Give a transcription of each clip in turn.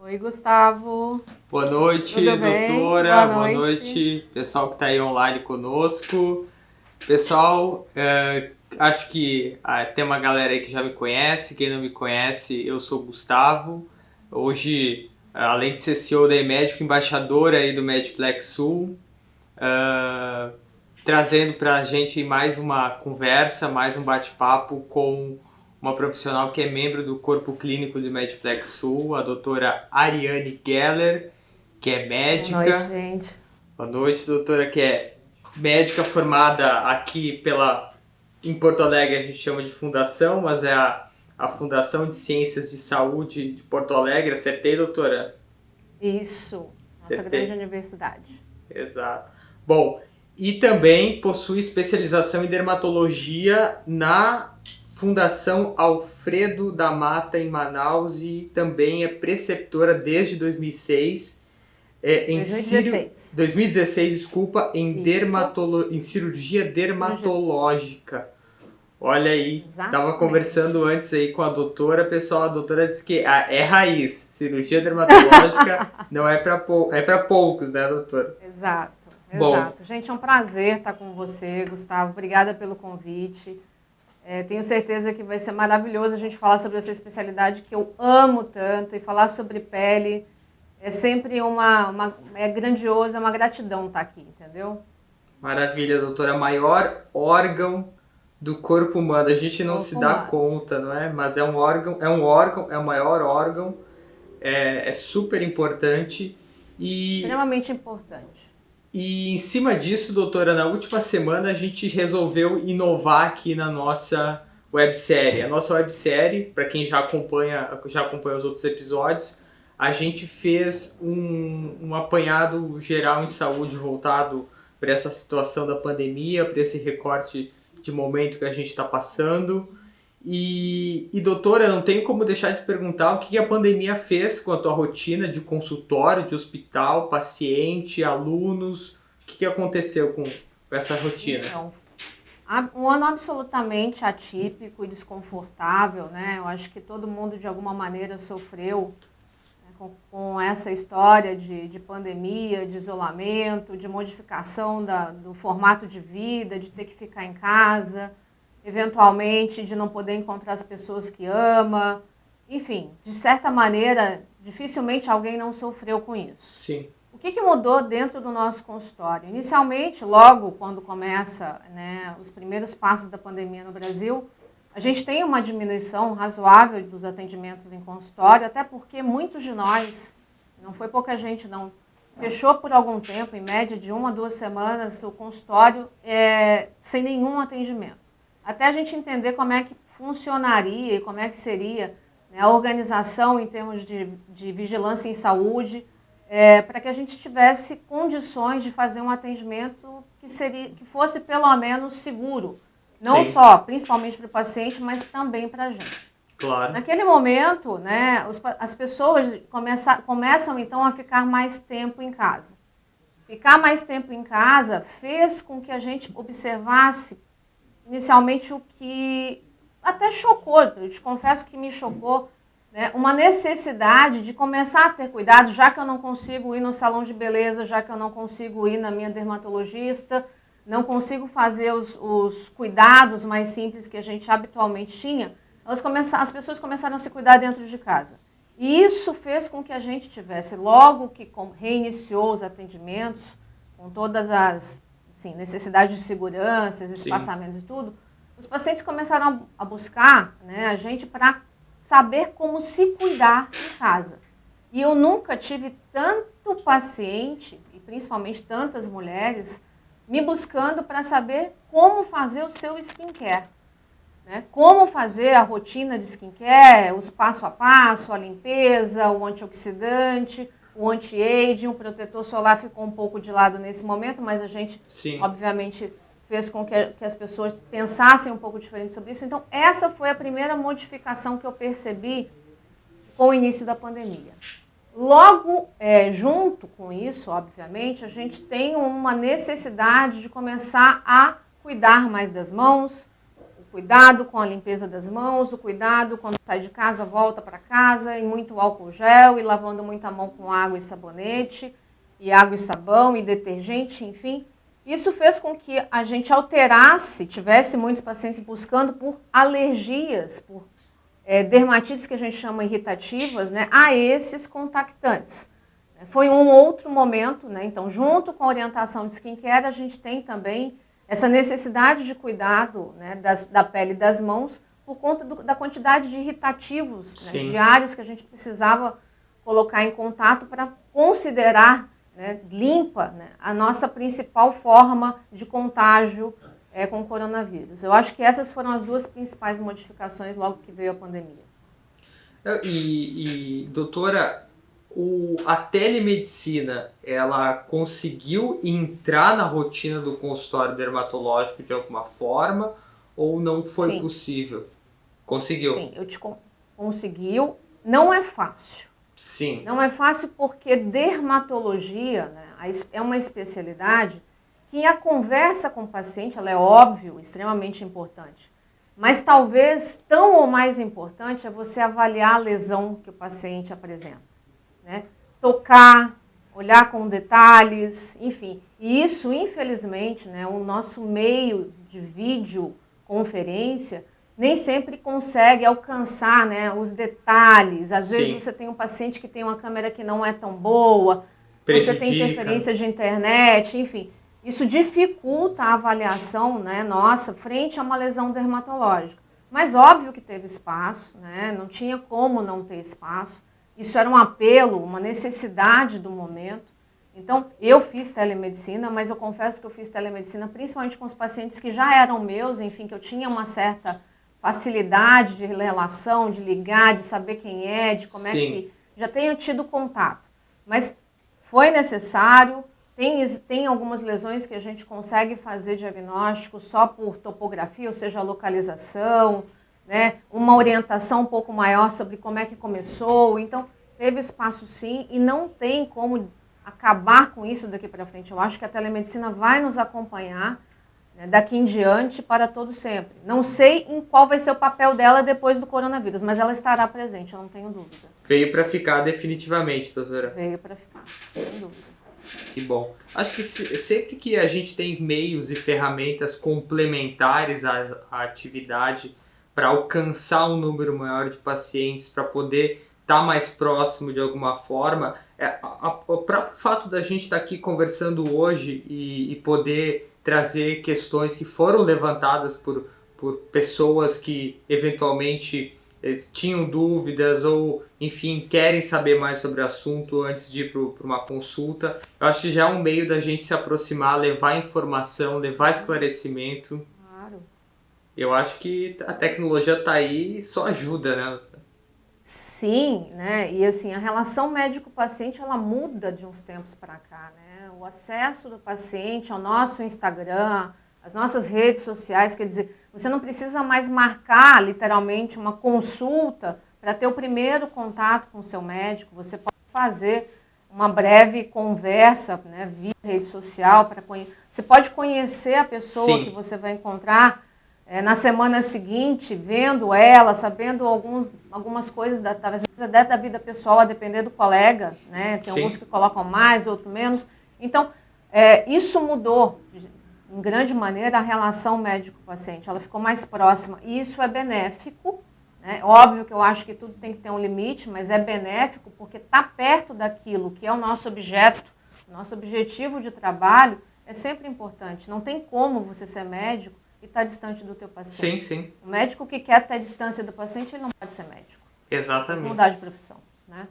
Oi, Gustavo. Boa noite, Tudo bem? doutora. Boa Boa noite. noite, pessoal que está aí online conosco. Pessoal, acho que tem uma galera aí que já me conhece. Quem não me conhece, eu sou o Gustavo. Hoje, além de ser CEO da Emédico, embaixador aí do Mediplex Sul, ah, trazendo para a gente mais uma conversa, mais um bate-papo com uma profissional que é membro do Corpo Clínico do Mediplex Sul, a doutora Ariane Geller, que é Boa noite, médica. gente. Boa noite, doutora, que é médica formada aqui em Porto Alegre, a gente chama de fundação, mas é a Fundação de Ciências de Saúde de Porto Alegre. Acertei, doutora? Isso, nossa grande Acertei. universidade. Exato. Bom, e também possui especialização em dermatologia na Fundação Alfredo da Mata em Manaus e também é preceptora desde 2006 2016. 2016, desculpa, Isso, em cirurgia cirurgia. dermatológica. Olha aí, estava Exatamente. conversando antes aí com a doutora, pessoal, a doutora disse que é raiz, cirurgia dermatológica não é para poucos, né, doutora? Exato, Bom, exato. Gente, é um prazer estar com você, Gustavo. Obrigada pelo convite. Tenho certeza que vai ser maravilhoso a gente falar sobre essa especialidade que eu amo tanto e falar sobre pele. É sempre é grandioso, é uma gratidão estar aqui, entendeu? maravilha, doutora, maior órgão do corpo humano. A gente não se Corpo dá humano. conta, não é? Mas é o maior órgão, é super importante. E Extremamente importante. E em cima disso, doutora, na última semana a gente resolveu inovar aqui na nossa websérie. A nossa websérie, para quem já acompanha os outros episódios, a gente fez um apanhado geral em saúde voltado para essa situação da pandemia, para esse recorte de momento que a gente está passando. Doutora, não tem como deixar de perguntar o que a pandemia fez com a tua rotina de consultório, de hospital, paciente, alunos. O que aconteceu com essa rotina? Então, um ano absolutamente atípico e desconfortável, né? Eu acho que todo mundo, de alguma maneira, sofreu, né, com essa história de pandemia, de isolamento, de modificação do formato de vida, de ter que ficar em casa, eventualmente de não poder encontrar as pessoas que ama. Enfim, de certa maneira, dificilmente alguém não sofreu com isso. Sim, O que mudou dentro do nosso consultório? Inicialmente, logo quando começa, né, os primeiros passos da pandemia no Brasil, a gente tem uma diminuição razoável dos atendimentos em consultório, até porque muitos de nós, não foi pouca gente não, fechou por algum tempo, em média de 1 a 2 semanas, o consultório sem nenhum atendimento. Até a gente entender como é que funcionaria e como é que seria, né, a organização em termos de vigilância em saúde, para que a gente tivesse condições de fazer um atendimento que fosse pelo menos seguro, não sim, só, principalmente para o paciente, mas também para a gente. claro. Naquele momento, né, as pessoas começam então a ficar mais tempo em casa. Ficar mais tempo em casa fez com que a gente observasse inicialmente o que até chocou, eu te confesso que me chocou, né, uma necessidade de começar a ter cuidado, já que eu não consigo ir no salão de beleza, já que eu não consigo ir na minha dermatologista, não consigo fazer os cuidados mais simples que a gente habitualmente tinha, as pessoas começaram a se cuidar dentro de casa. E isso fez com que a gente tivesse, logo que reiniciou os atendimentos, com todas as necessidades de segurança, Sim, espaçamentos e tudo, os pacientes começaram a buscar, né, a gente para saber como se cuidar em casa. E eu nunca tive tanto paciente, e principalmente tantas mulheres, me buscando para saber como fazer o seu skincare. Né? Como fazer a rotina de skincare, os passo a passo, a limpeza, o antioxidante, o anti-aging, o protetor solar ficou um pouco de lado nesse momento, mas a gente, sim. obviamente, fez com que as pessoas pensassem um pouco diferente sobre isso. Então, essa foi a primeira modificação que eu percebi com o início da pandemia. Logo, junto com isso, obviamente, a gente tem uma necessidade de começar a cuidar mais das mãos, cuidado com a limpeza das mãos, o cuidado quando sai de casa, volta para casa, e muito álcool gel, e lavando muita mão com água e sabonete, e água e sabão, e detergente, enfim. Isso fez com que a gente alterasse, tivesse muitos pacientes buscando por alergias, por dermatites que a gente chama irritativas, né, a esses contactantes. Foi um outro momento, né, então junto com a orientação de skincare, a gente tem também essa necessidade de cuidado, né, da pele e das mãos por conta da quantidade de irritativos, né, diários que a gente precisava colocar em contato para considerar, né, limpa, né, a nossa principal forma de contágio com o coronavírus. Eu acho que essas foram as duas principais modificações logo que veio a pandemia. Doutora, a telemedicina, ela conseguiu entrar na rotina do consultório dermatológico de alguma forma ou não foi possível? Conseguiu? Sim, conseguiu. Não é fácil. Sim. Não é fácil porque dermatologia, né, é uma especialidade que a conversa com o paciente, ela é óbvio, extremamente importante. Mas talvez tão ou mais importante é você avaliar a lesão que o paciente apresenta, né? Tocar, olhar com detalhes, enfim. E isso, infelizmente, né, o nosso meio de videoconferência nem sempre consegue alcançar, né, os detalhes. Às vezes você tem um paciente que tem uma câmera que não é tão boa, você tem interferência de internet, enfim. Isso dificulta a avaliação, né, nossa, frente a uma lesão dermatológica. Mas óbvio que teve espaço, né, não tinha como não ter espaço. Isso era um apelo, uma necessidade do momento. Então, eu fiz telemedicina, mas eu confesso que eu fiz telemedicina principalmente com os pacientes que já eram meus, enfim, que eu tinha uma certa facilidade de relação, de ligar, de saber quem é, de como é que... Já tenho tido contato. Mas foi necessário, tem algumas lesões que a gente consegue fazer diagnóstico só por topografia, ou seja, localização, né? Uma orientação um pouco maior sobre como é que começou. Então, teve espaço sim e não tem como acabar com isso daqui para frente. Eu acho que a telemedicina vai nos acompanhar, né, daqui em diante para todo sempre. Não sei em qual vai ser o papel dela depois do coronavírus, mas ela estará presente, eu não tenho dúvida. Veio para ficar definitivamente, doutora? Veio para ficar, sem dúvida. Que bom. Acho que sempre que a gente tem meios e ferramentas complementares à atividade para alcançar um número maior de pacientes, para poder estar mais próximo de alguma forma, o próprio fato da gente estar aqui conversando hoje e poder trazer questões que foram levantadas por pessoas que eventualmente tinham dúvidas ou, enfim, querem saber mais sobre o assunto antes de ir para uma consulta. Eu acho que já é um meio da gente se aproximar, levar informação, levar esclarecimento. Claro. Eu acho que a tecnologia está aí e só ajuda, né? Sim, né? E assim, a relação médico-paciente, ela muda de uns tempos para cá, né? O acesso do paciente ao nosso Instagram, as nossas redes sociais, quer dizer, você não precisa mais marcar, literalmente, uma consulta para ter o primeiro contato com o seu médico. Você pode fazer uma breve conversa, né, via rede social. Você pode conhecer a pessoa que você vai encontrar na semana seguinte, vendo ela, sabendo algumas coisas da vida pessoal, a depender do colega, né? Tem alguns que colocam mais, outros menos. Então, isso mudou em grande maneira, a relação médico-paciente. Ela ficou mais próxima. E isso é benéfico, né? Óbvio que eu acho que tudo tem que ter um limite, mas é benéfico porque está perto daquilo que é o nosso objeto, o nosso objetivo de trabalho, é sempre importante. Não tem como você ser médico e estar distante do teu paciente. Sim. O médico que quer ter distância do paciente, ele não pode ser médico. Exatamente. Tem que mudar de profissão, né?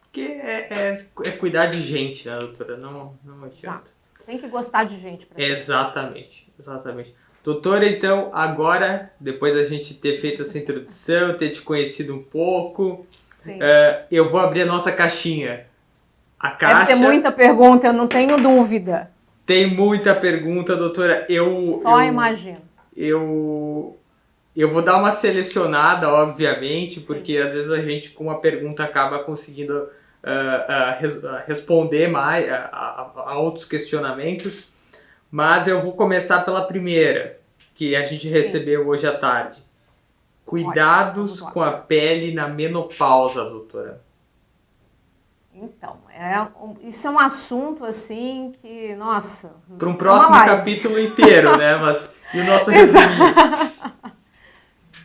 Porque é cuidar de gente, né, doutora? Não adianta. Exato. Tem que gostar de gente. Exatamente. Doutora, então, agora, depois da gente ter feito essa introdução, ter te conhecido um pouco, eu vou abrir a nossa caixinha. A caixa... Deve ter muita pergunta, eu não tenho dúvida. Tem muita pergunta, doutora. Imagino. Eu vou dar uma selecionada, obviamente, porque às vezes a gente, com uma pergunta, acaba conseguindo responder mais a outros questionamentos. Mas eu vou começar pela primeira. que a gente recebeu hoje à tarde. Cuidados com a pele na menopausa, doutora. Então, isso é um assunto assim que, nossa... Para um próximo capítulo inteiro, né? Mas, e o nosso resuminho?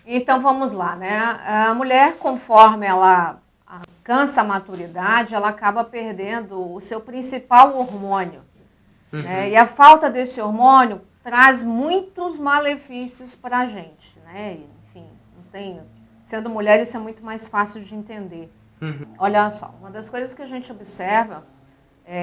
Então, vamos lá, né? A mulher, conforme ela alcança a maturidade, ela acaba perdendo o seu principal hormônio. Né? E a falta desse hormônio traz muitos malefícios para a gente, né? Enfim, sendo mulher, isso é muito mais fácil de entender. Olha só, uma das coisas que a gente observa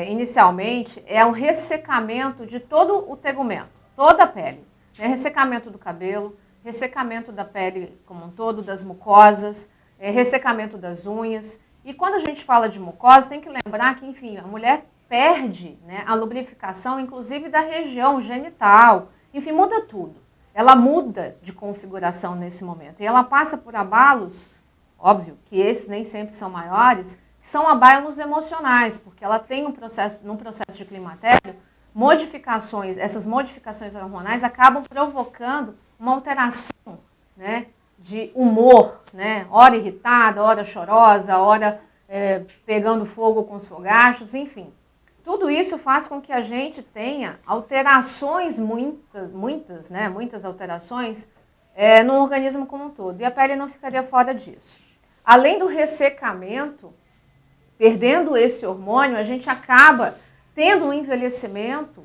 inicialmente é o ressecamento de todo o tegumento, toda a pele. Né? Ressecamento do cabelo, ressecamento da pele como um todo, das mucosas, ressecamento das unhas. E quando a gente fala de mucosa, tem que lembrar que, enfim, a mulher perde, né, a lubrificação, inclusive da região genital. Enfim, muda tudo. Ela muda de configuração nesse momento. E ela passa por abalos, óbvio que esses nem sempre são maiores, que são abalos emocionais, porque ela tem num processo de climatério, essas modificações hormonais acabam provocando uma alteração, né, de humor, né, hora irritada, hora chorosa, hora pegando fogo com os fogachos, enfim. Tudo isso faz com que a gente tenha alterações, muitas alterações no organismo como um todo. E a pele não ficaria fora disso. Além do ressecamento, perdendo esse hormônio, a gente acaba tendo um envelhecimento,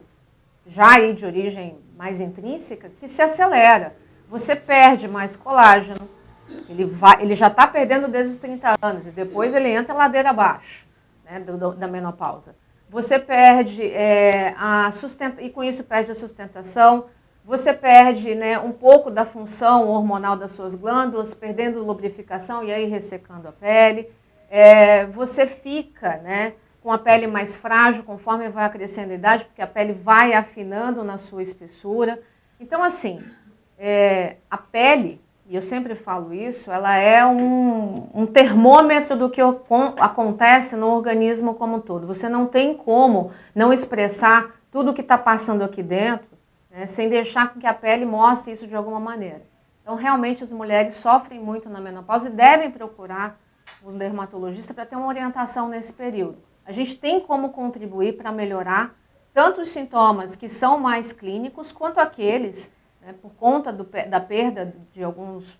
já aí de origem mais intrínseca, que se acelera. Você perde mais colágeno, ele já está perdendo desde os 30 anos, e depois ele entra ladeira abaixo, né, da menopausa. Você perde e com isso perde a sustentação, você perde, né, um pouco da função hormonal das suas glândulas, perdendo lubrificação e aí ressecando a pele. Você fica, né, com a pele mais frágil conforme vai crescendo a idade, porque a pele vai afinando na sua espessura. Então, assim, a pele, e eu sempre falo isso, ela é um termômetro do que acontece no organismo como um todo. Você não tem como não expressar tudo o que está passando aqui dentro, né, sem deixar que a pele mostre isso de alguma maneira. Então, realmente, as mulheres sofrem muito na menopausa e devem procurar um dermatologista para ter uma orientação nesse período. A gente tem como contribuir para melhorar tanto os sintomas que são mais clínicos, quanto aqueles, né, por conta da perda de alguns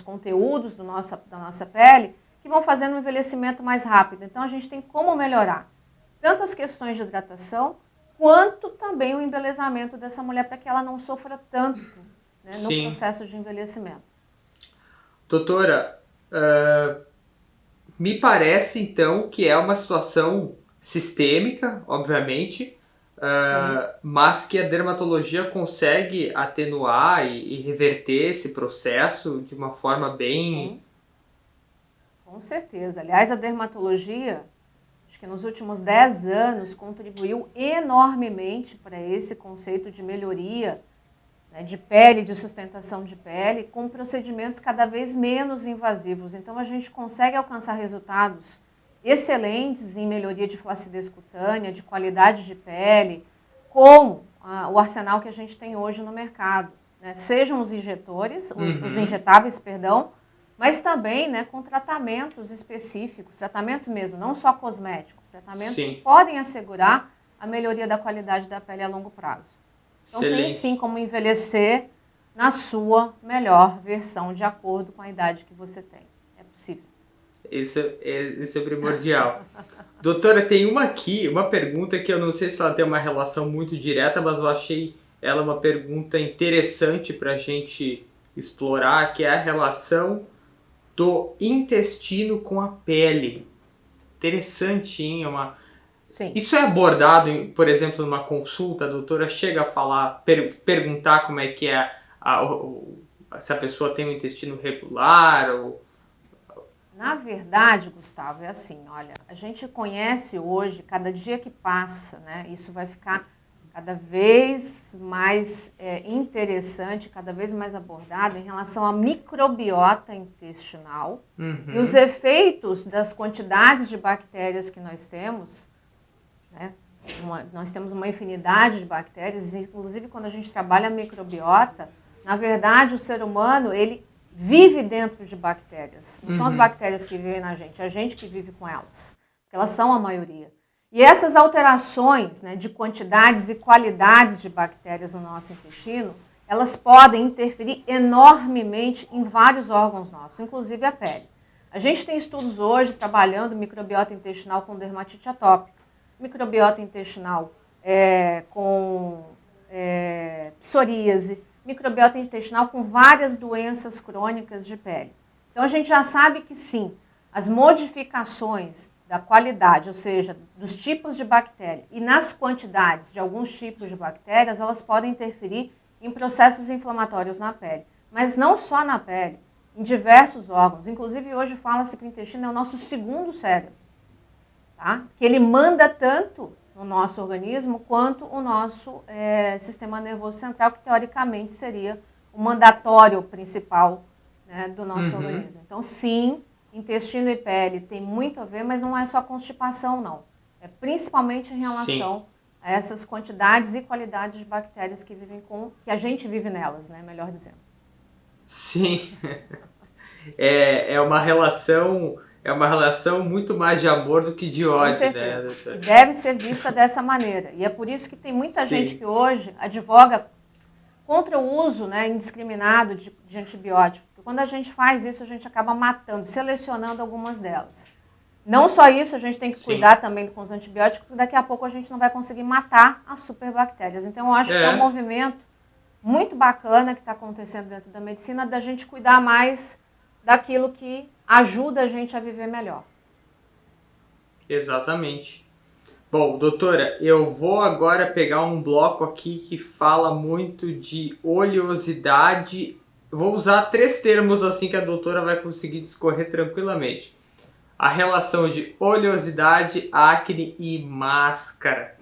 conteúdos da nossa pele, que vão fazendo um envelhecimento mais rápido. Então, a gente tem como melhorar tanto as questões de hidratação, quanto também o embelezamento dessa mulher, para que ela não sofra tanto, né, no processo de envelhecimento. Doutora, me parece, então, que é uma situação sistêmica, obviamente, mas que a dermatologia consegue atenuar e reverter esse processo de uma forma bem... Com certeza. Aliás, a dermatologia, acho que nos últimos 10 anos, contribuiu enormemente para esse conceito de melhoria, né, de pele, de sustentação de pele, com procedimentos cada vez menos invasivos. Então, a gente consegue alcançar resultados excelentes em melhoria de flacidez cutânea, de qualidade de pele, com o arsenal que a gente tem hoje no mercado, né? Sejam os injetores, os injetáveis, perdão, mas também, né, com tratamentos específicos, tratamentos mesmo, não só cosméticos, tratamentos que podem assegurar a melhoria da qualidade da pele a longo prazo. Então, tem sim como envelhecer na sua melhor versão, de acordo com a idade que você tem. É possível. Isso é primordial. Doutora, tem uma pergunta que eu não sei se ela tem uma relação muito direta, mas eu achei ela uma pergunta interessante para a gente explorar, que é a relação do intestino com a pele. Interessante, hein? Sim. Isso é abordado, por exemplo, numa consulta, a doutora chega a falar, perguntar como é que é, se a pessoa tem um intestino regular ou... Na verdade, Gustavo, é assim, olha, a gente conhece hoje, cada dia que passa, né, isso vai ficar cada vez mais interessante, cada vez mais abordado em relação à microbiota intestinal e os efeitos das quantidades de bactérias que nós temos, né, Nós temos uma infinidade de bactérias, inclusive quando a gente trabalha a microbiota, na verdade o ser humano, ele vive dentro de bactérias. Não são as bactérias que vivem na gente, é a gente que vive com elas, porque elas são a maioria. E essas alterações, né, de quantidades e qualidades de bactérias no nosso intestino, elas podem interferir enormemente em vários órgãos nossos, inclusive a pele. A gente tem estudos hoje trabalhando microbiota intestinal com dermatite atópica, microbiota intestinal com psoríase, microbiota intestinal com várias doenças crônicas de pele. Então a gente já sabe que sim, as modificações da qualidade, ou seja, dos tipos de bactéria e nas quantidades de alguns tipos de bactérias, elas podem interferir em processos inflamatórios na pele. Mas não só na pele, em diversos órgãos. Inclusive hoje fala-se que o intestino é o nosso segundo cérebro. Tá? Que ele manda tanto no nosso organismo quanto o nosso sistema nervoso central, que teoricamente seria o mandatório principal, né, do nosso organismo. Então, sim, intestino e pele tem muito a ver, mas não é só constipação, não. É principalmente em relação a essas quantidades e qualidades de bactérias que a gente vive nelas, né, melhor dizendo. Sim, é uma relação muito mais de amor do que de ódio, né? E deve ser vista dessa maneira. E é por isso que tem muita gente que hoje advoga contra o uso, né, indiscriminado de antibióticos. Porque quando a gente faz isso, a gente acaba matando, selecionando algumas delas. Não só isso, a gente tem que cuidar também com os antibióticos, porque daqui a pouco a gente não vai conseguir matar as superbactérias. Então, eu acho que é um movimento muito bacana que está acontecendo dentro da medicina, da gente cuidar mais daquilo que ajuda a gente a viver melhor. Exatamente. Bom, doutora, eu vou agora pegar um bloco aqui que fala muito de oleosidade. Eu vou usar 3 termos assim que a doutora vai conseguir discorrer tranquilamente. A relação de oleosidade, acne e máscara.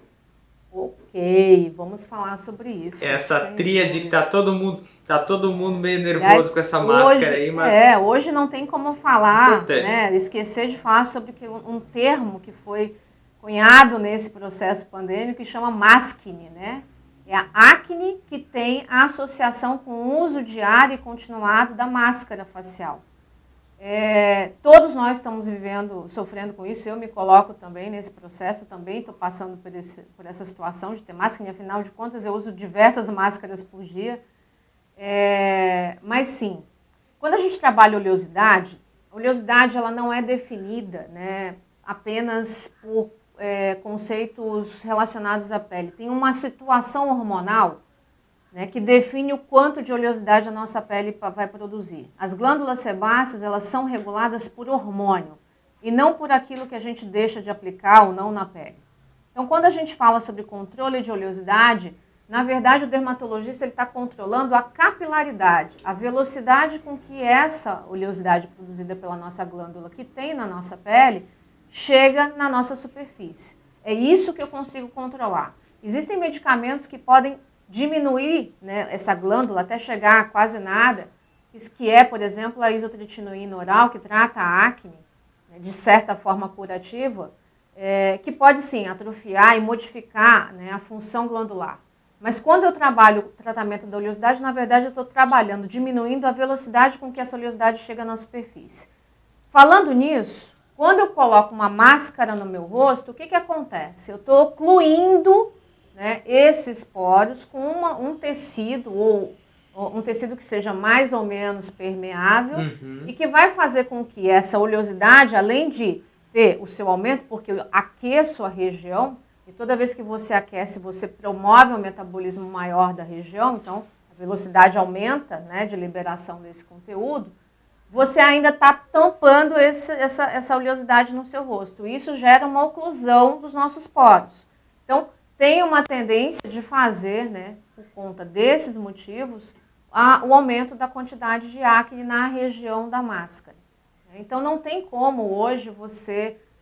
Ok, vamos falar sobre isso. Essa tríade que tá todo mundo meio nervoso com essa máscara aí, mas... hoje não tem como falar, né, esquecer de falar sobre um termo que foi cunhado nesse processo pandêmico que chama maskne, né? É a acne que tem a associação com o uso diário e continuado da máscara facial. Todos nós estamos sofrendo com isso, eu me coloco também nesse processo, também estou passando por essa situação de ter máscara, e afinal de contas eu uso diversas máscaras por dia. Mas sim, quando a gente trabalha a oleosidade ela não é definida, né, apenas por conceitos relacionados à pele. Tem uma situação hormonal, né, que define o quanto de oleosidade a nossa pele vai produzir. As glândulas sebáceas, elas são reguladas por hormônio e não por aquilo que a gente deixa de aplicar ou não na pele. Então, quando a gente fala sobre controle de oleosidade, na verdade, o dermatologista está controlando a capilaridade, a velocidade com que essa oleosidade produzida pela nossa glândula, que tem na nossa pele, chega na nossa superfície. É isso que eu consigo controlar. Existem medicamentos que podem diminuir, né, essa glândula até chegar a quase nada, que é, por exemplo, a isotretinoína oral, que trata a acne, né, de certa forma curativa, que pode sim atrofiar e modificar, né, a função glandular. Mas quando eu trabalho o tratamento da oleosidade, na verdade eu estou trabalhando, diminuindo a velocidade com que essa oleosidade chega na superfície. Falando nisso, quando eu coloco uma máscara no meu rosto, o que acontece? Eu estou ocluindo, né, esses poros com um tecido, ou um tecido que seja mais ou menos permeável, e que vai fazer com que essa oleosidade, além de ter o seu aumento, porque eu aqueço a região, e toda vez que você aquece, você promove um metabolismo maior da região, então a velocidade aumenta, né, de liberação desse conteúdo, você ainda está tampando essa oleosidade no seu rosto. Isso gera uma oclusão dos nossos poros. Então, tem uma tendência de fazer, né, por conta desses motivos, o aumento da quantidade de acne na região da máscara. Então, não tem como hoje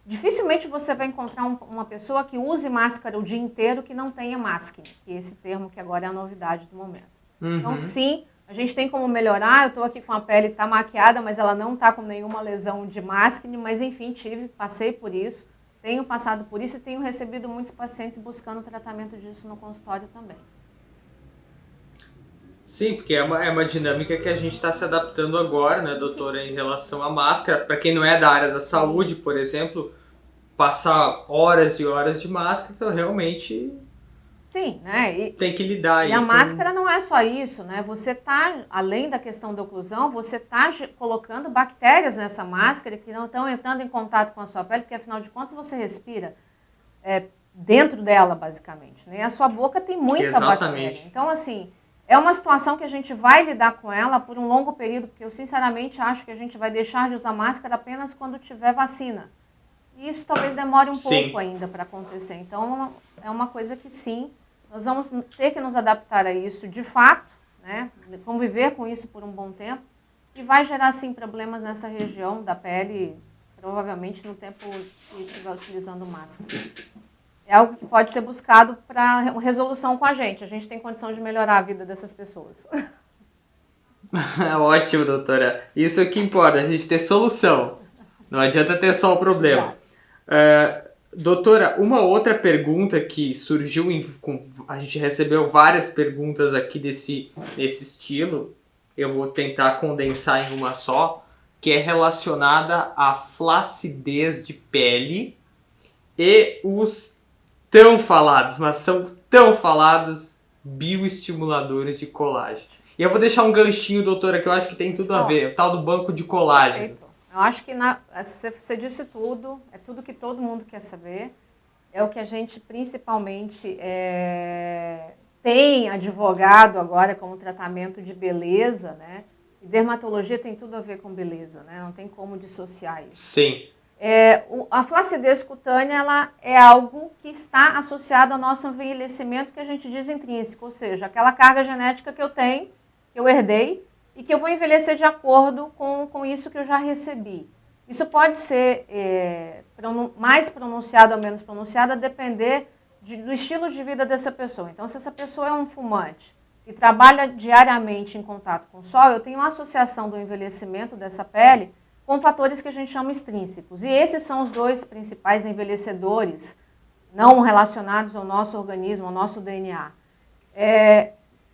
dificilmente você vai encontrar uma pessoa que use máscara o dia inteiro que não tenha maskne, que é esse termo que agora é a novidade do momento. Então, sim, a gente tem como melhorar. Eu estou aqui com a pele, está maquiada, mas ela não está com nenhuma lesão de maskne, mas enfim, passei por isso. Tenho passado por isso e tenho recebido muitos pacientes buscando tratamento disso no consultório também. Sim, porque é uma dinâmica que a gente está se adaptando agora, né, doutora, em relação à máscara. Para quem não é da área da saúde, por exemplo, passar horas e horas de máscara, então realmente Sim, né? Tem que lidar. E a máscara não é só isso, né? Você está, além da questão da oclusão, você está colocando bactérias nessa máscara que não estão entrando em contato com a sua pele, porque afinal de contas você respira dentro dela, basicamente. Né? E a sua boca tem muita bactéria. Então, assim, é uma situação que a gente vai lidar com ela por um longo período, porque eu sinceramente acho que a gente vai deixar de usar máscara apenas quando tiver vacina. E isso talvez demore um pouco ainda para acontecer. Então, é uma coisa que sim, nós vamos ter que nos adaptar a isso de fato, né? Conviver com isso por um bom tempo, e vai gerar sim problemas nessa região da pele, provavelmente no tempo que estiver utilizando máscara. É algo que pode ser buscado para resolução com a gente tem condição de melhorar a vida dessas pessoas. Ótimo, doutora. Isso é o que importa, a gente ter solução. Não adianta ter só o problema. Doutora, uma outra pergunta que surgiu, a gente recebeu várias perguntas aqui desse estilo, eu vou tentar condensar em uma só, que é relacionada à flacidez de pele e os tão falados, mas são tão falados, bioestimuladores de colágeno. E eu vou deixar um ganchinho, doutora, que eu acho que tem tudo a ver, o tal do banco de colágeno. Perfeito. Eu acho que você disse tudo, é tudo que todo mundo quer saber, é o que a gente principalmente tem advogado agora como tratamento de beleza, né? E dermatologia tem tudo a ver com beleza, né? Não tem como dissociar isso. Sim. A flacidez cutânea ela é algo que está associado ao nosso envelhecimento que a gente diz intrínseco, ou seja, aquela carga genética que eu tenho, que eu herdei, e que eu vou envelhecer de acordo com isso que eu já recebi. Isso pode ser mais pronunciado ou menos pronunciado, a depender do estilo de vida dessa pessoa. Então, se essa pessoa é um fumante e trabalha diariamente em contato com o sol, eu tenho uma associação do envelhecimento dessa pele com fatores que a gente chama extrínsecos. E esses são os dois principais envelhecedores não relacionados ao nosso organismo, ao nosso DNA.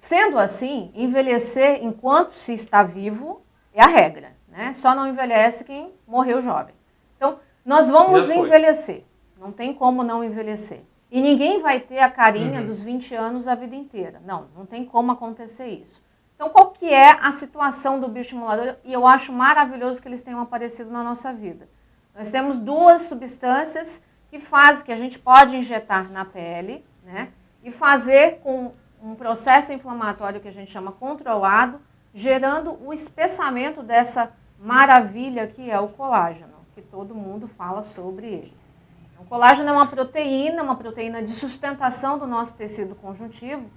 Sendo assim, envelhecer enquanto se está vivo é a regra, né? Só não envelhece quem morreu jovem. Então, nós vamos envelhecer, não tem como não envelhecer. E ninguém vai ter a carinha dos 20 anos a vida inteira. Não tem como acontecer isso. Então, qual que é a situação do bioestimulador? E eu acho maravilhoso que eles tenham aparecido na nossa vida. Nós temos duas substâncias que a gente pode injetar na pele, né? E fazer com um processo inflamatório que a gente chama controlado, gerando o espessamento dessa maravilha que é o colágeno, que todo mundo fala sobre ele. O colágeno é uma proteína de sustentação do nosso tecido conjuntivo,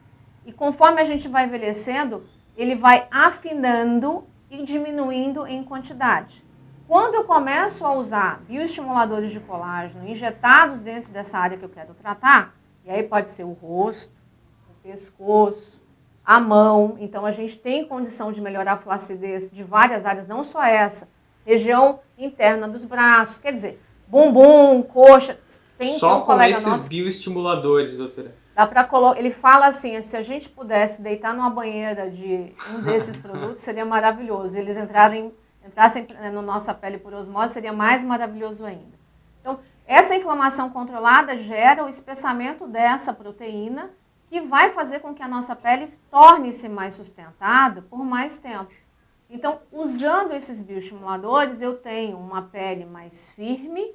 e conforme a gente vai envelhecendo, ele vai afinando e diminuindo em quantidade. Quando eu começo a usar bioestimuladores de colágeno injetados dentro dessa área que eu quero tratar, e aí pode ser o rosto, pescoço, a mão, então a gente tem condição de melhorar a flacidez de várias áreas, não só essa, região interna dos braços, quer dizer, bumbum, coxa, tem só com esses bioestimuladores, doutora. Dá para ele fala assim, se a gente pudesse deitar numa banheira de um desses produtos, seria maravilhoso. Eles entrassem na nossa pele por osmose, seria mais maravilhoso ainda. Então, essa inflamação controlada gera o espessamento dessa proteína, que vai fazer com que a nossa pele torne-se mais sustentada por mais tempo. Então, usando esses bioestimuladores, eu tenho uma pele mais firme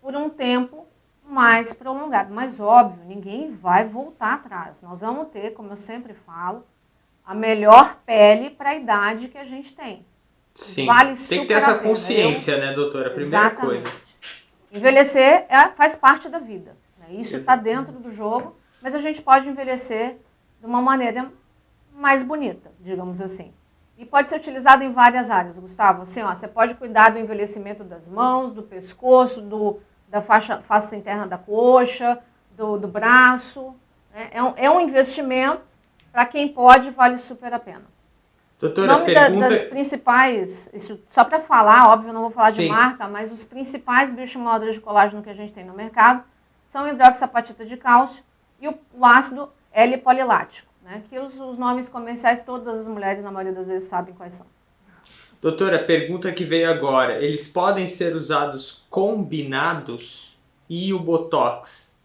por um tempo mais prolongado. Mas, óbvio, ninguém vai voltar atrás. Nós vamos ter, como eu sempre falo, a melhor pele para a idade que a gente tem. Sim, tem que ter essa consciência, né, doutora? Primeira coisa. Envelhecer faz parte da vida. Né? Isso está dentro do jogo. Mas a gente pode envelhecer de uma maneira mais bonita, digamos assim. E pode ser utilizado em várias áreas, Gustavo. Assim, você pode cuidar do envelhecimento das mãos, do pescoço, da face interna da coxa, do braço. Né? É um investimento, para quem pode, vale super a pena. Doutora, O nome das principais, isso, só para falar, óbvio, não vou falar de marca, mas os principais bioestimuladores de colágeno que a gente tem no mercado são hidroxapatita de cálcio e o ácido L-polilático, né? Que os nomes comerciais todas as mulheres, na maioria das vezes, sabem quais são. Doutora, pergunta que veio agora. Eles podem ser usados combinados e o Botox?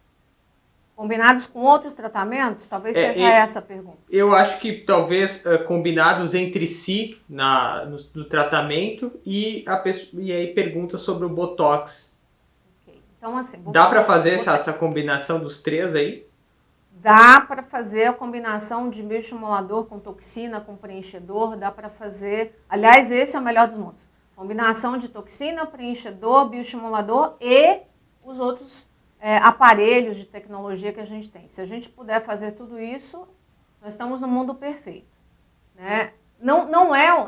Combinados com outros tratamentos? Talvez seja essa a pergunta. Eu acho que talvez combinados entre si no tratamento e aí pergunta sobre o Botox. Okay. Então, assim, dá para fazer essa combinação dos três aí? Dá para fazer a combinação de bioestimulador com toxina, com preenchedor, dá para fazer... Aliás, esse é o melhor dos mundos. Combinação de toxina, preenchedor, bioestimulador e os outros aparelhos de tecnologia que a gente tem. Se a gente puder fazer tudo isso, nós estamos no mundo perfeito, né?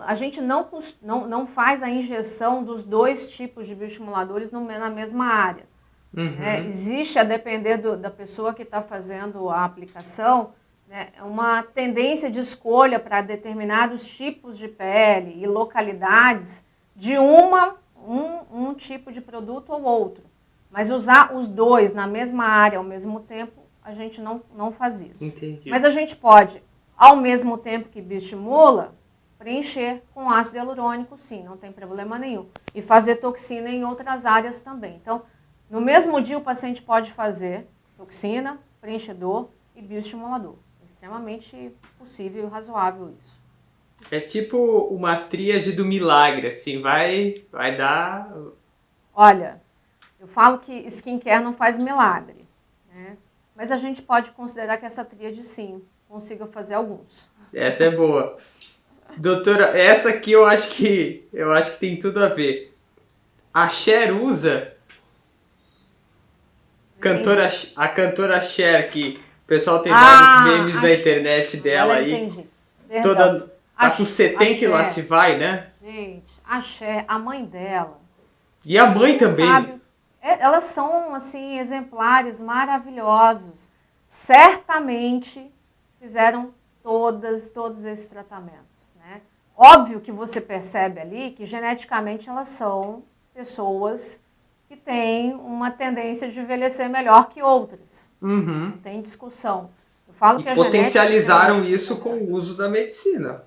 A gente não faz a injeção dos dois tipos de bioestimuladores na mesma área. Uhum. Existe, a depender da pessoa que está fazendo a aplicação, né, uma tendência de escolha para determinados tipos de pele e localidades de um tipo de produto ou outro. Mas usar os dois na mesma área ao mesmo tempo, a gente não faz isso. Entendi. Mas a gente pode, ao mesmo tempo que bioestimula, preencher com ácido hialurônico, sim, não tem problema nenhum. E fazer toxina em outras áreas também. Então, no mesmo dia o paciente pode fazer toxina, preenchedor e bioestimulador. É extremamente possível e razoável isso. É tipo uma tríade do milagre, assim, vai dar... Olha, eu falo que skincare não faz milagre, né? Mas a gente pode considerar que essa tríade, sim, consiga fazer alguns. Essa é boa. Doutora, essa aqui eu acho que tem tudo a ver. A Cher usa... A cantora Cher, que o pessoal tem vários memes na internet dela aí. Entendi. Toda, tá com 70 e lá se vai, né? Gente, a Cher, a mãe dela. E a mãe também. Sabe, elas são, assim, exemplares maravilhosos. Certamente fizeram todos esses tratamentos, né? Óbvio que você percebe ali que geneticamente elas são pessoas que têm uma tendência de envelhecer melhor que outras. Uhum. Não tem discussão. Eu falo que a potencializaram isso com o uso da medicina.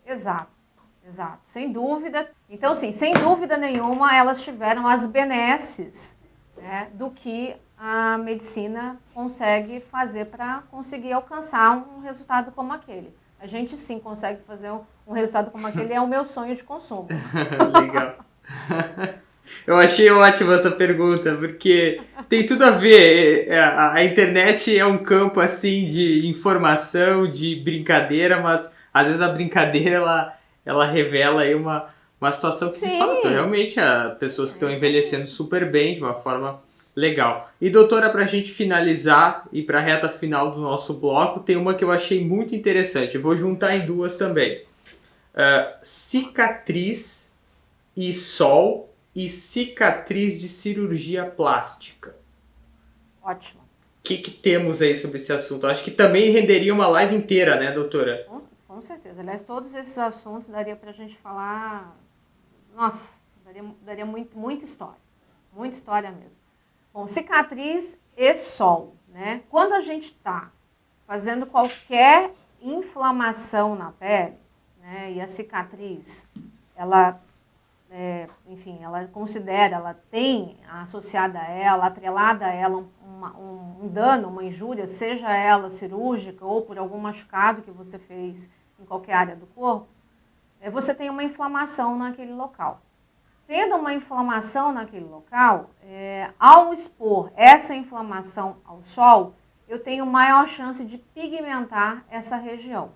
Exato, sem dúvida. Então, assim, sem dúvida nenhuma, elas tiveram as benesses, né, do que a medicina consegue fazer para conseguir alcançar um resultado como aquele. A gente sim consegue fazer um resultado como aquele, é o meu sonho de consumo. Legal. Eu achei ótima essa pergunta, porque tem tudo a ver. A internet é um campo assim de informação, de brincadeira, mas às vezes a brincadeira ela revela aí uma situação que, de fato, realmente há pessoas que estão envelhecendo super bem, de uma forma legal. E, doutora, para a gente finalizar e para a reta final do nosso bloco, tem uma que eu achei muito interessante. Eu vou juntar em duas também. Cicatriz e sol e cicatriz de cirurgia plástica. Ótimo. O que temos aí sobre esse assunto? Acho que também renderia uma live inteira, né, doutora? Com certeza. Aliás, todos esses assuntos daria para a gente falar... Nossa, daria muita história. Muita história mesmo. Bom, cicatriz e sol, né? Quando a gente está fazendo qualquer inflamação na pele, né, e a cicatriz, ela tem associada a ela, atrelada a ela um dano, uma injúria, seja ela cirúrgica ou por algum machucado que você fez em qualquer área do corpo, você tem uma inflamação naquele local. Tendo uma inflamação naquele local, ao expor essa inflamação ao sol, eu tenho maior chance de pigmentar essa região.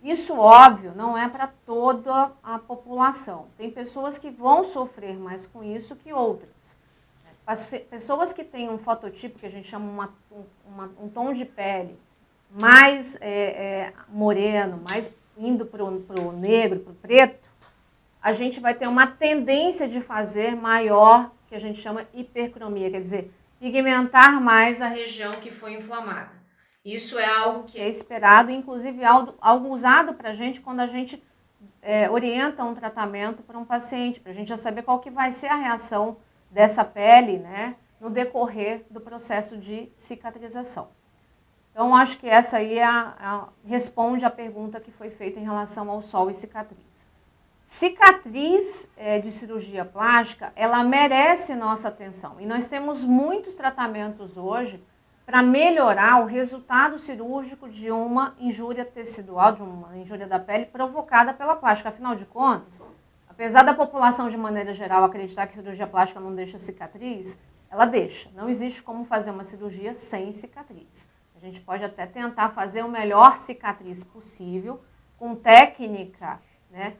Isso, óbvio, não é para toda a população. Tem pessoas que vão sofrer mais com isso que outras. As pessoas que têm um fototipo, que a gente chama um tom de pele mais moreno, mais indo para o negro, para o preto, a gente vai ter uma tendência de fazer maior, que a gente chama hipercromia, quer dizer, pigmentar mais a região que foi inflamada. Isso é algo que é esperado, inclusive algo usado para a gente quando a gente orienta um tratamento para um paciente, para a gente já saber qual que vai ser a reação dessa pele, né, no decorrer do processo de cicatrização. Então, acho que essa aí responde à pergunta que foi feita em relação ao sol e cicatriz. Cicatriz de cirurgia plástica, ela merece nossa atenção. E nós temos muitos tratamentos hoje para melhorar o resultado cirúrgico de uma injúria tecidual, de uma injúria da pele provocada pela plástica. Afinal de contas, apesar da população de maneira geral acreditar que cirurgia plástica não deixa cicatriz, ela deixa. Não existe como fazer uma cirurgia sem cicatriz. A gente pode até tentar fazer o melhor cicatriz possível, com técnica, né,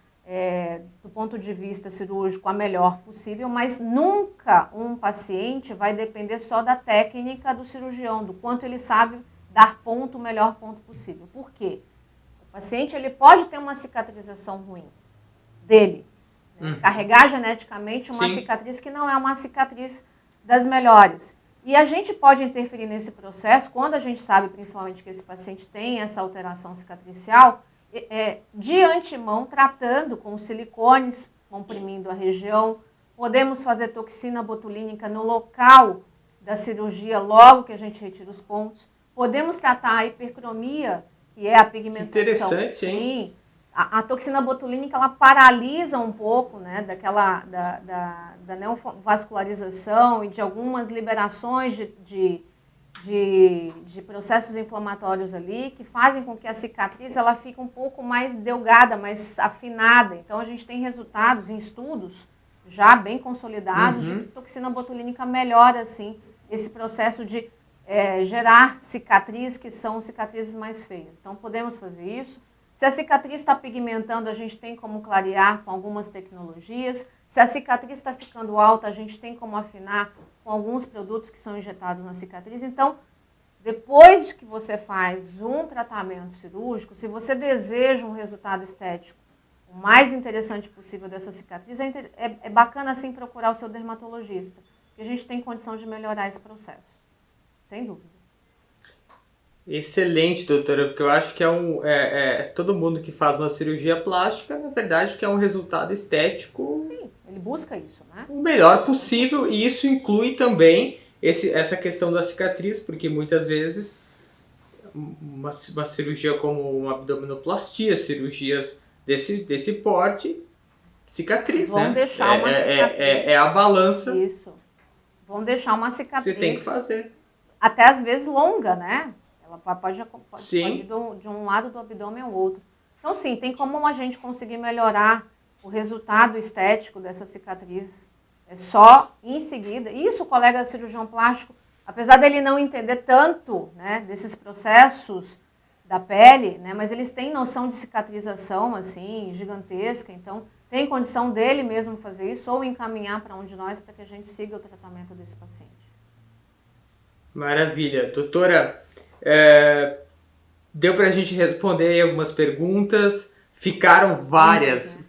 do ponto de vista cirúrgico, a melhor possível, mas nunca um paciente vai depender só da técnica do cirurgião, do quanto ele sabe dar ponto, o melhor ponto possível. Por quê? O paciente ele pode ter uma cicatrização ruim dele, né? Carregar geneticamente uma cicatriz que não é uma cicatriz das melhores. E a gente pode interferir nesse processo quando a gente sabe, principalmente, que esse paciente tem essa alteração cicatricial, de antemão, tratando com silicones, comprimindo a região. Podemos fazer toxina botulínica no local da cirurgia, logo que a gente retira os pontos. Podemos tratar a hipercromia, que é a pigmentação. Interessante, hein? Sim. A toxina botulínica, ela paralisa um pouco, né, da neovascularização e de algumas liberações de processos inflamatórios ali, que fazem com que a cicatriz ela fique um pouco mais delgada, mais afinada. Então, a gente tem resultados em estudos já bem consolidados de que toxina botulínica melhora, assim, esse processo de gerar cicatriz, que são cicatrizes mais feias. Então, podemos fazer isso. Se a cicatriz está pigmentando, a gente tem como clarear com algumas tecnologias. Se a cicatriz está ficando alta, a gente tem como afinar com alguns produtos que são injetados na cicatriz. Então, depois que você faz um tratamento cirúrgico, se você deseja um resultado estético o mais interessante possível dessa cicatriz, é bacana, assim, procurar o seu dermatologista, porque a gente tem condição de melhorar esse processo, sem dúvida. Excelente, doutora, porque eu acho que todo mundo que faz uma cirurgia plástica, na verdade, quer um resultado estético. Sim, ele busca isso, né? O melhor possível, e isso inclui também essa questão da cicatriz, porque muitas vezes uma cirurgia como uma abdominoplastia, cirurgias desse porte, cicatriz, vão deixar uma cicatriz. É a balança. Isso. Vão deixar uma cicatriz. Você tem que fazer. Até às vezes longa, né? Ela pode ir de um lado do abdômen ao outro. Então, sim, tem como a gente conseguir melhorar o resultado estético dessa cicatriz. É só em seguida. Isso o colega cirurgião plástico, apesar dele não entender tanto, né, desses processos da pele, né, mas eles têm noção de cicatrização, assim, gigantesca. Então, tem condição dele mesmo fazer isso ou encaminhar para um de nós para que a gente siga o tratamento desse paciente. Maravilha. Doutora, deu para a gente responder aí algumas perguntas. Ficaram várias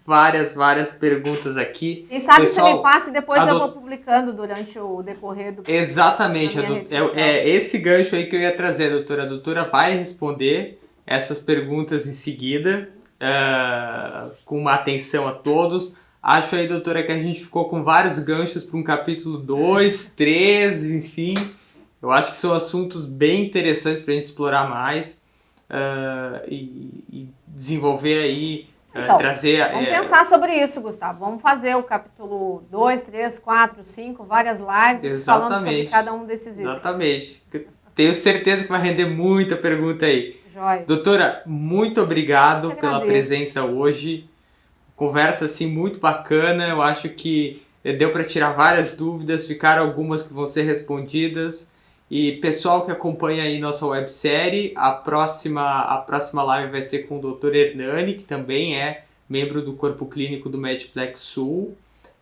perguntas aqui. Quem sabe pessoal, você me passa e depois eu vou publicando durante o decorrer do... Exatamente. Esse gancho aí que eu ia trazer, doutora. A doutora vai responder essas perguntas em seguida, com uma atenção a todos. Acho aí, doutora, que a gente ficou com vários ganchos para um capítulo 2, 3, enfim. Eu acho que são assuntos bem interessantes para a gente explorar mais e desenvolver aí, então, trazer... Vamos pensar sobre isso, Gustavo. Vamos fazer o capítulo 2, 3, 4, 5, várias lives falando sobre cada um desses itens. Exatamente. Tenho certeza que vai render muita pergunta aí. Joia. Doutora, muito obrigado pela presença hoje. Conversa assim muito bacana. Eu acho que deu para tirar várias dúvidas, ficaram algumas que vão ser respondidas. E pessoal que acompanha aí nossa websérie, a próxima live vai ser com o Dr. Hernani, que também é membro do Corpo Clínico do Medplex Sul,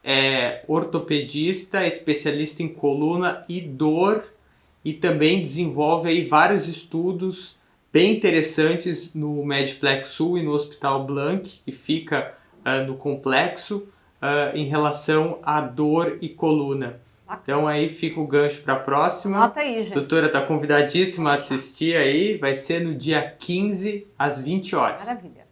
é ortopedista, especialista em coluna e dor, e também desenvolve aí vários estudos bem interessantes no Medplex Sul e no Hospital Blanc, que fica no complexo, em relação à dor e coluna. Então aí fica o gancho para a próxima. Anota aí, gente. Doutora, está convidadíssima a assistir aí. Vai ser no dia 15, às 20 horas. Maravilha.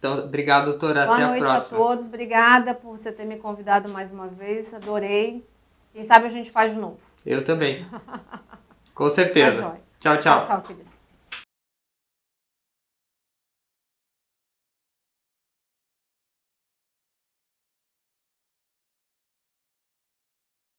Então, obrigado, doutora. Boa Até a noite próxima. a todos. Obrigada por você ter me convidado mais uma vez. Adorei. Quem sabe a gente faz de novo. Eu também. Com Tá certeza. joia. Tchau, tchau. Tchau, querida.